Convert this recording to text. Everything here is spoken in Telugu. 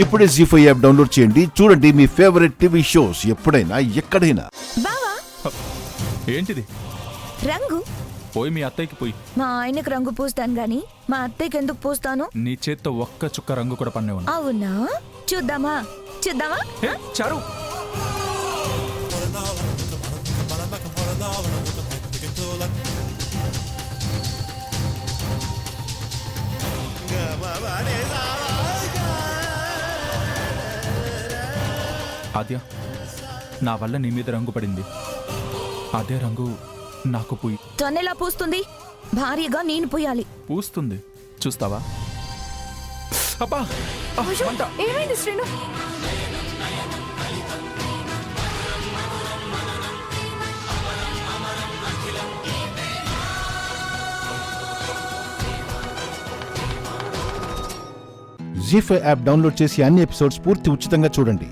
ఇప్పుడే జీ5 యాప్ డౌన్లోడ్ చేయండి. చూడండి మీ ఫేవరెట్ టీవీ షోస్ ఎప్పుడైనా ఎక్కడైనా. బావా ఏంటిది? రంగు పోయి మీ అత్తయ్యకి పోయి. మా ఆయనకు రంగు పూస్తాను గాని మా అత్తయ్యకి ఎందుకు పూస్తాను? నీ చేత్తో ఒక్క చుక్క రంగు కూడా పన్నేవు. అవునా? చూద్దామా చూద్దామా? చారు ఆద్య, నా వల్ల నీ మీద రంగు పడింది. అదే రంగు నాకు పూయి. తనెలా పూస్తుంది? భారీగా నేను పూయాలి. పూస్తుంది, చూస్తావా? అబ్బా మంట. ఏమైంది శ్రీను? జీ5 యాప్ డౌన్లోడ్ చేసి అన్ని ఎపిసోడ్స్ పూర్తి ఉచితంగా చూడండి.